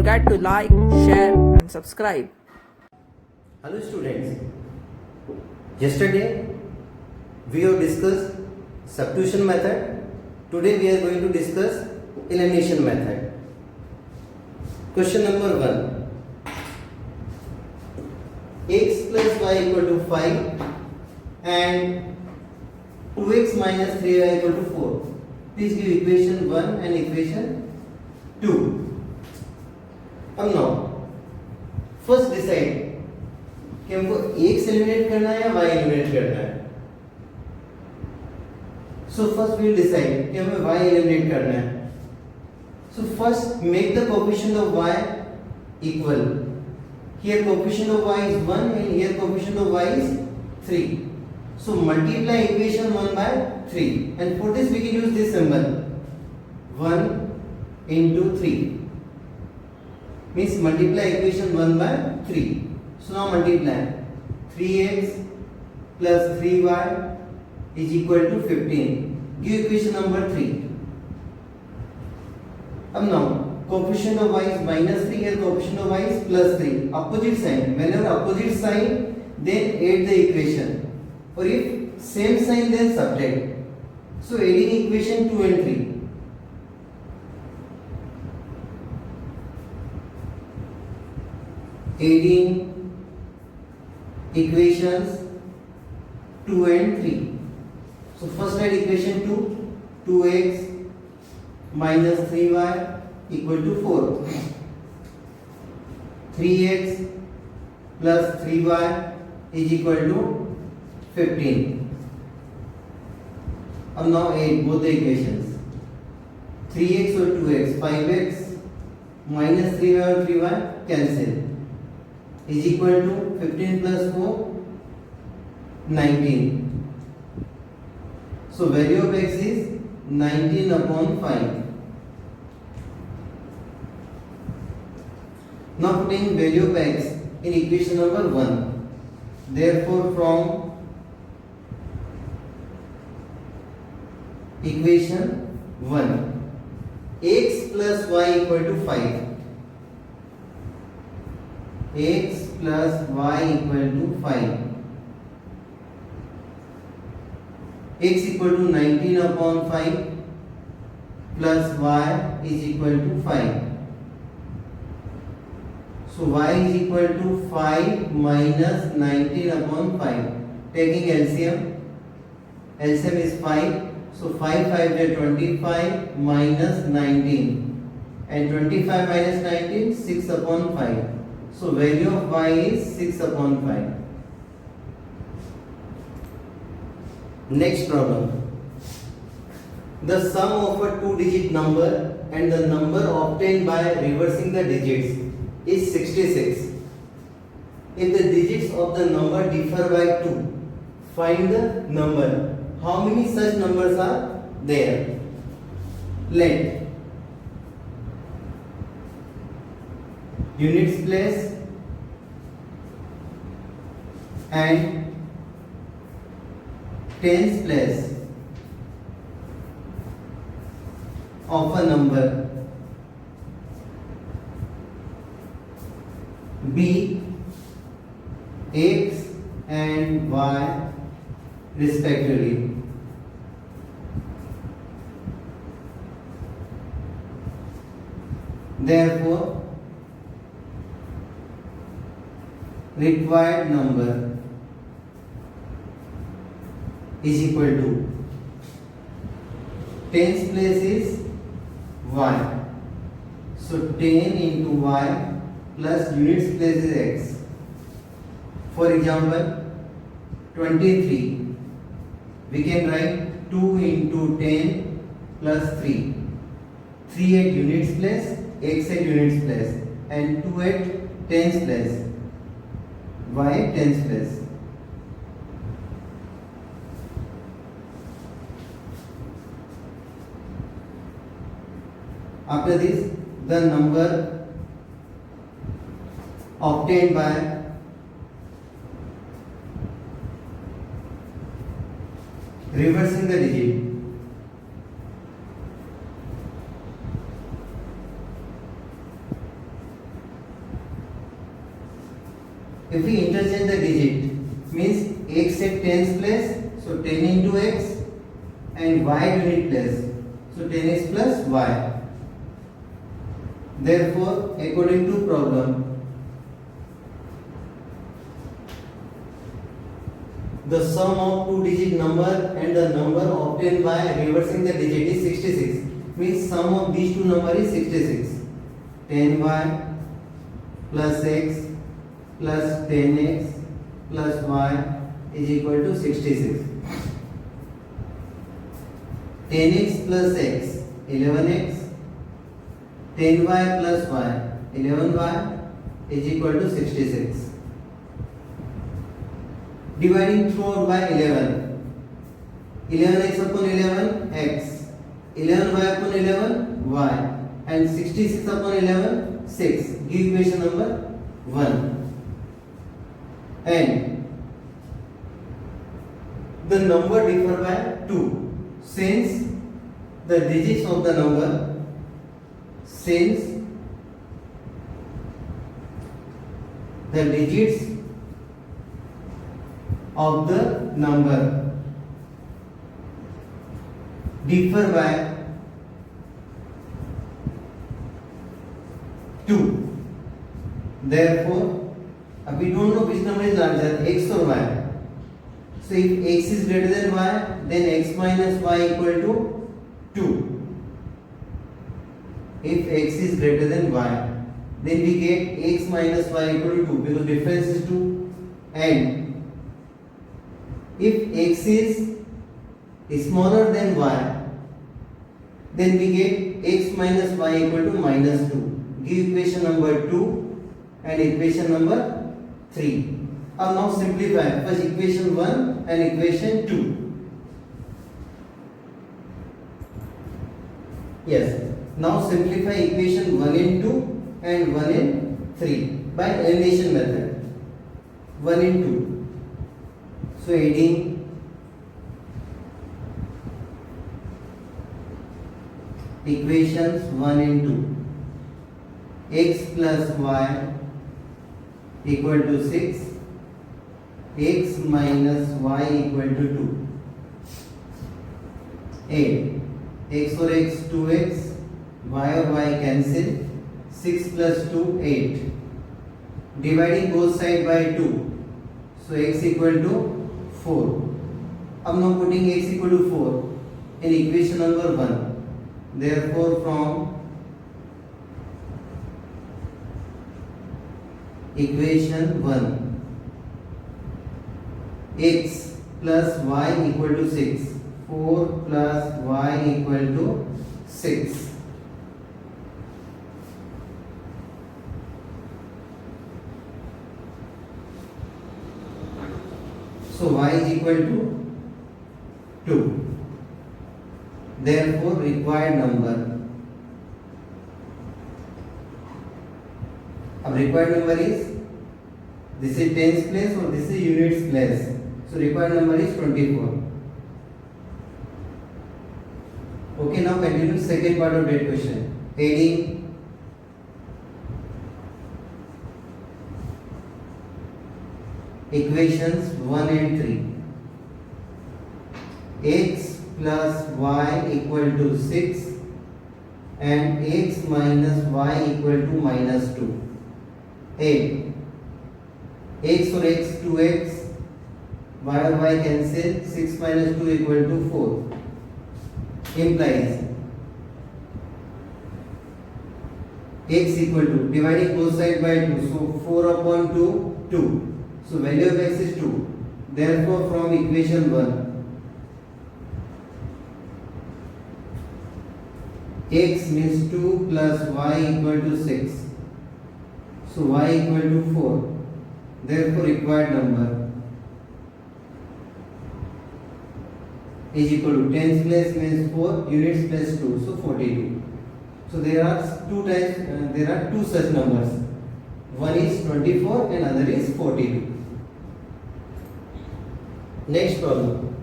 forget to like, share and subscribe. Hello students, yesterday we have discussed substitution method. Today we are going to discuss elimination method. Question number 1. X plus y equal to 5 and 2x minus 3y equal to 4. Please give equation 1 and equation 2. now first decide कि हमको x eliminate करना है या y eliminate करना है. So first we will decide कि हमें y eliminate करना है. So first make the coefficient of y equal. Here coefficient of y is 1 and here coefficient of y is 3. So multiply equation 1 by 3 and for this we can use this symbol 1 into 3 means multiply equation 1 by 3. So now multiply 3x plus 3y is equal to 15. Give equation number 3. Now coefficient of y is minus 3 and coefficient of y is plus 3. Opposite sign. Whenever opposite sign, then add the equation. Or if same sign, then subtract. So adding equation 2 and 3. Adding equations 2 and 3. So first add equation 2, 2x minus 3y equal to 4. 3x plus 3y is equal to 15. Now add both the equations. 3x or 2x, 5x minus 3y or 3y cancel is equal to 15 plus 4, 19. So value of x is 19 upon 5. Now putting value of x in equation number 1. Therefore from equation 1, x plus y equal to 5. X plus y equal to 5. X equal to 19 upon 5 plus y is equal to 5. So y is equal to 5 minus 19 upon 5. Taking LCM. LCM is 5. So 5 5 is 25 minus 19. And 25 minus 19 6 upon 5. So value of y is 6 upon 5. Next problem. The sum of a two-digit number and the number obtained by reversing the digits is 66. If the digits of the number differ by 2, find the number. How many such numbers are there? Let units place and tens place of a number be x and y respectively. Therefore required number is equal to tens place is y. So 10 into y plus units place is x. For example, 23. We can write 2 into 10 plus 3. 3 at units place, x at units place, and 2 at tens place, y at tens place. After this, the number obtained by reversing the digit if we interchange the digit, means x at tens place, so 10 into x, and y at unit place, so 10x plus y. Therefore, according to problem, the sum of two-digit number and the number obtained by reversing the digit is 66. Means sum of these two numbers is 66. 10y plus x plus 10x plus y is equal to 66. 10x plus x 11x, 10y plus y 11y is equal to 66. Dividing throughout by 11. 11x upon 11 x, 11y upon 11 y, and 66 upon 11 6. Give equation number 1. And the number differ by 2. Since the digits of the number, since the digits of the number differ by 2. Therefore, we don't know which number is larger, x or y. So if x is greater than y, then x minus y equal to 2. If x is greater than y, then we get x minus y equal to 2 because difference is 2. And if x is smaller than y, then we get x minus y equal to minus 2. Give equation number 2 and equation number 3. Now simplify. First equation 1 and equation 2. Yes. Now simplify equation 1 in 2 and 1 in 3 by elimination method. 1 in 2. So adding equations 1 and 2. X plus y equal to 6. X minus y equal to 2. 8. X or x 2x, y or y cancel. 6 plus 2 8. Dividing both sides by 2. So x equal to 4. I'm now putting x equal to 4 in equation number 1. Therefore from equation 1, x plus y equal to 6. 4 plus y equal to 6. So y is equal to 2. Therefore required number. Required number is, this is tens place or this is units place. So required number is 24. Okay, now continue second part of that question. Adding equations 1 and 3. X plus y equal to 6 and x minus y equal to minus 2. 8. X or x 2x, y or y cancel. 6 minus 2 equal to 4. Implies x equal to, dividing both sides by 2, so 4 upon 2 2. So value of x is 2. Therefore from equation 1, x means 2 plus y equal to 6. So y equal to 4. Therefore required number is equal to tens place means 4, units place 2, so 42. So there are two such numbers. One is 24 and other is 42. Next problem.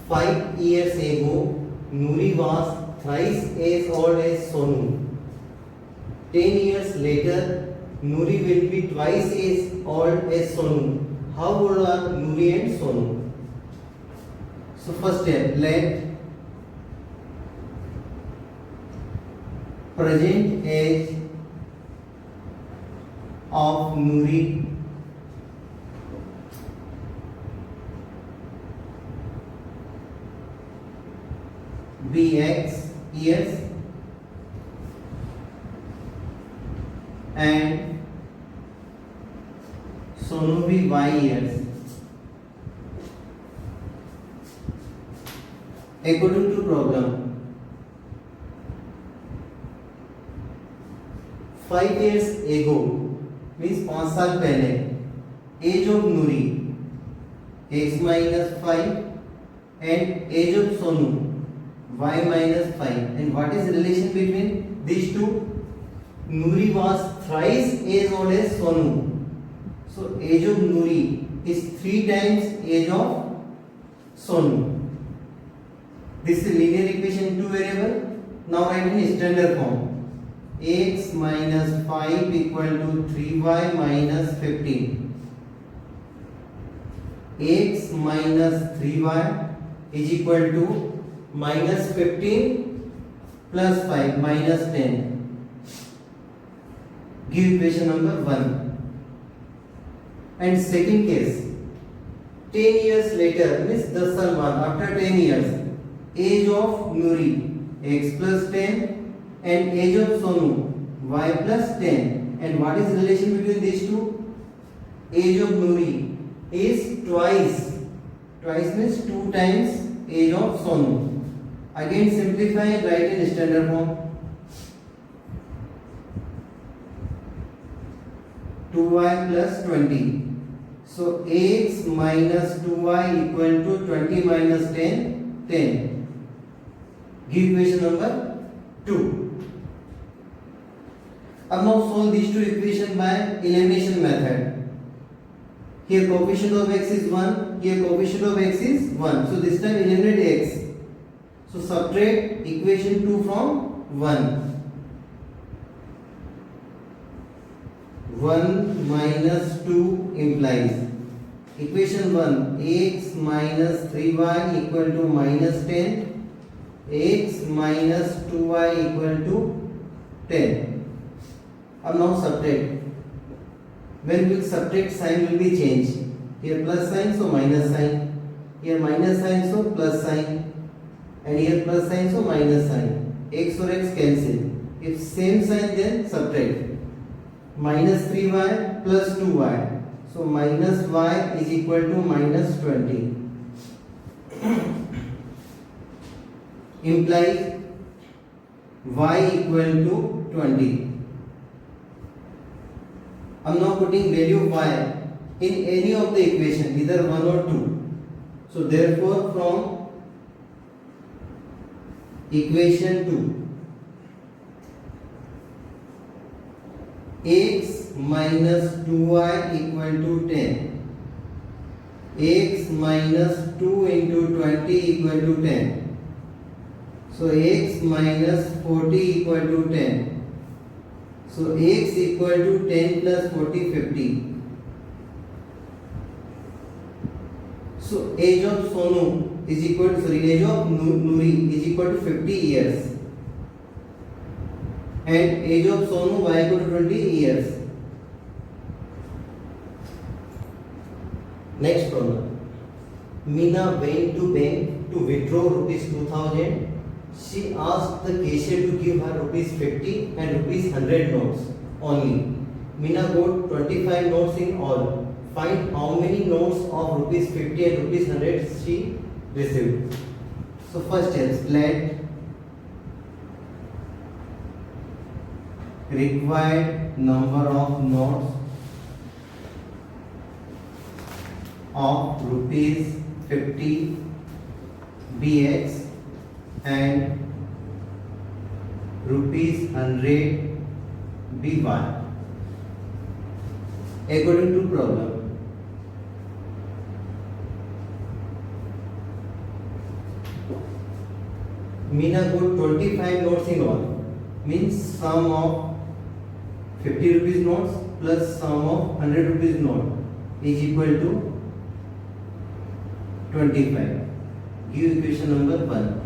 5 years ago, Nuri was thrice as old as Sonu. 10 years later, Nuri will be twice as old as Sonu. How old are Nuri and Sonu? So first step, let present age of Nuri be X years and Sonu be Y years. According to problem, 5 years ago means 5 साल पहले, age of Nuri x minus 5 and age of Sonu y minus 5. And what is the relation between these two? Nuri was thrice as old as Sonu. So age of Nuri is 3 times age of Sonu. This is linear equation, 2 variable. Now write in standard form. X minus 5 equal to 3y minus 15. X minus 3y is equal to minus 15 plus 5 minus 10. Give equation number 1. And second case, 10 years later means 10 साल बाद, after 10 years, age of Nuri x plus 10 and age of Sonu y plus 10. And what is the relation between these two? Age of Nuri is twice means 2 times age of Sonu. Again simplify and write in standard form. 2y plus 20. So x minus 2y equal to 20 minus 10, 10. Give equation number 2. Now solve these two equations by elimination method. Here coefficient of x is 1, here coefficient of x is 1. So this time eliminate x. So subtract equation 2 from 1. 1 minus 2 implies equation 1 x minus 3y equal to minus 10, x minus 2y equal to 10. Now subtract. When we subtract, sign will be changed. Here plus sign, so minus sign. Here minus sign, so plus sign. And here plus sign, so minus sign. X or x cancel. If same sign, then subtract. Minus 3y plus 2y. So minus y is equal to minus 20. Implies y equal to 20. I am now putting value of y in any of the equation, either 1 or 2. So therefore from equation 2, x minus 2y equal to 10, x minus 2 into 20 equal to 10. So x minus 40 equal to 10. So x equal to 10 plus 40, 50. So age of Sonu is equal to, age of Nuri is equal to 50 years. And age of Sonu y equal to 20 years. Next problem. Meena went to bank to withdraw rupees 2000. She asked the cashier to give her rupees 50 and rupees 100 notes only. Meena got 25 notes in all. Find how many notes of rupees 50 and rupees 100 she received. So first is let required number of notes of rupees 50 bx and rupees 100 by according to problem. Meena got 25 notes in all, means sum of 50 rupees notes plus sum of 100 rupees note is equal to 25. Give equation number 1.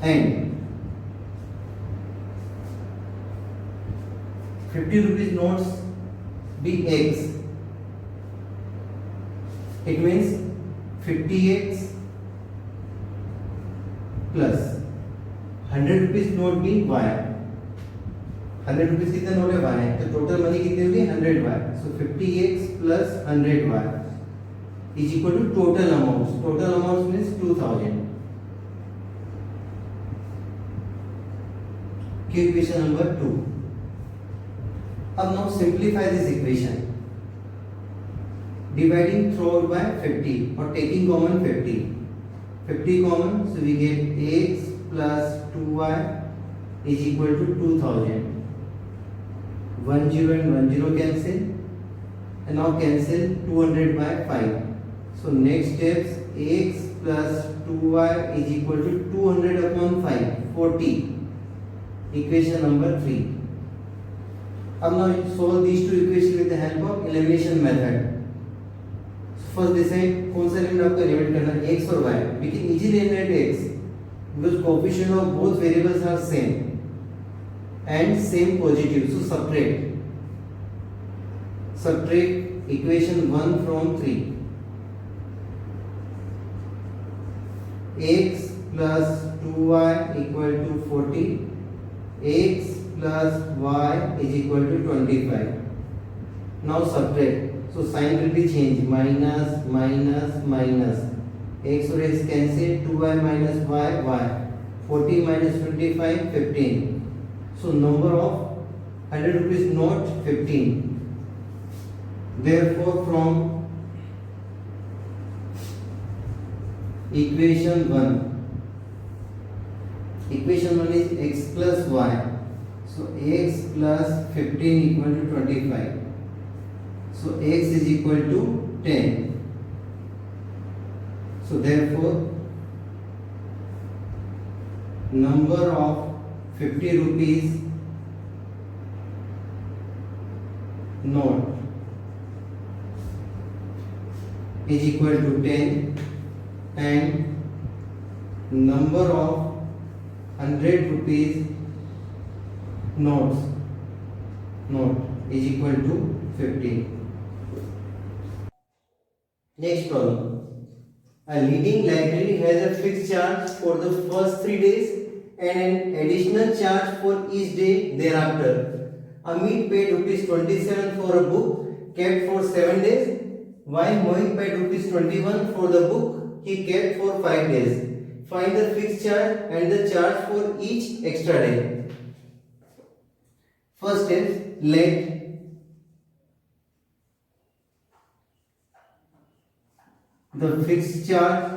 And 50 rupees notes be x. It means 50x plus 100 rupees note भी y. 100 rupees कितना note है y, तो total money कितनी होगी 100y. So 50x plus 100y is equal to total amounts. Total amounts means 2000. Equation number 2. अब now simplify this equation. Dividing throughout by 50 or taking common 50. 50 common, so we get x plus 2y is equal to 2000. 1 0 and 1 0 cancel, and now cancel 200 by 5. So next steps, x plus 2y is equal to 200 upon 5, 40. Equation number 3. अब now solve these two equations with the help of elimination method. First decide कौन सा limit आपको eliminate करना है, x और y. We can easily eliminate x because coefficient of both variables are same and same positive. So subtract equation 1 from 3. X plus 2y equal to 40. X plus y is equal to 25. Now subtract. So sign will be changed, minus minus minus. X और x cancel, 2y minus y, y. 40 minus 25, 15. So number of 100 rupees note 15. Therefore from equation 1 is x plus y. So x plus 15 equal to 25. So x is equal to 10. So therefore number of 50 rupees note is equal to 10 and number of 100 rupees note is equal to 50. Next problem. A leading library has a fixed charge for the first 3 days and an additional charge for each day thereafter. Amit paid rupees 27 for a book kept for 7 days, while Mohit paid rupees 21 for the book he kept for 5 days. Find the fixed charge and the charge for each extra day. First step, let the fixed charge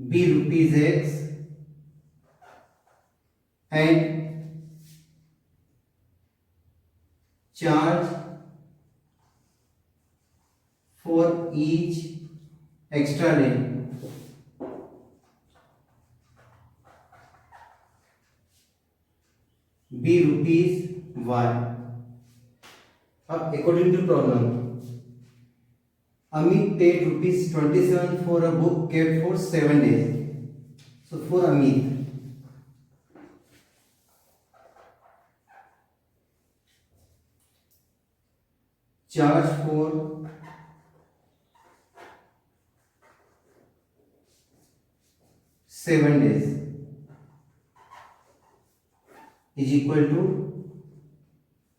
be rupees x and charge for each extra day be rupees y. अब according to problem, Amit paid rupees 27 for a book kept for 7 days. So for Amit, charge for 7 days is equal to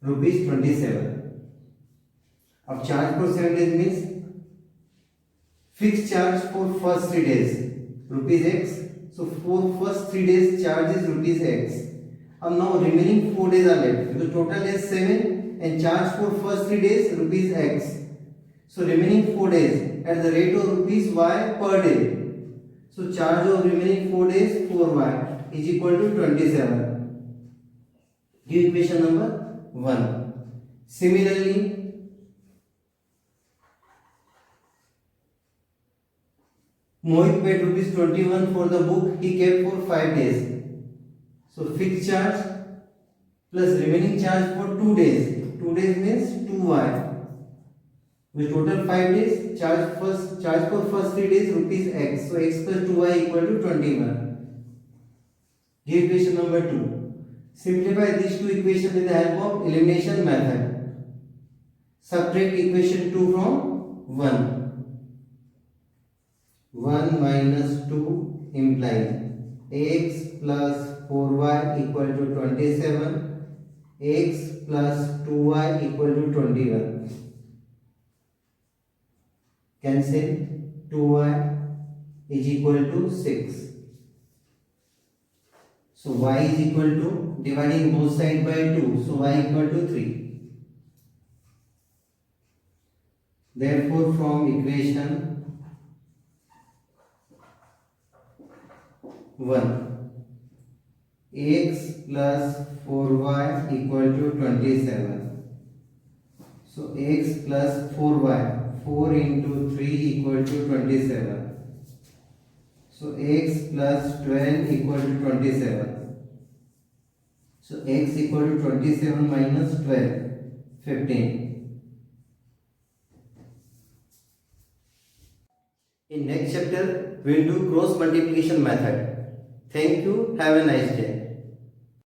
rupees 27. अब charge for 7 days means fixed charge for first 3 days rupees x. So for first 3 days charge is rupees x. अब now remaining 4 days are left because total is 7 and charge for first 3 days rupees x. So remaining 4 days at the rate of rupees y per day. So charge of remaining 4 days 4y is equal to 27. Give equation number 1. Similarly, Mohit paid rupees 21 for the book he kept for 5 days. So fixed charge plus remaining charge for 2 days. 2 days means 2y. With total 5 days, charge for first 3 days rupees x. So x plus 2y equal to 21. Give equation number 2. Simplify these two equations with the help of elimination method. Subtract equation 2 from 1. 1 minus 2 implies x plus 4y equal to 27. X plus 2y equal to 21. Cancel. 2y is equal to 6. So y is equal to, dividing both sides by 2, so y equal to 3. Therefore, from equation 1, x plus 4y equal to 27. So x plus 4y, 4 into 3 equal to 27. So x plus 12 equal to 27. So x equal to 27 minus 12, 15. In next chapter, we will do cross multiplication method. Thank you. Have a nice day.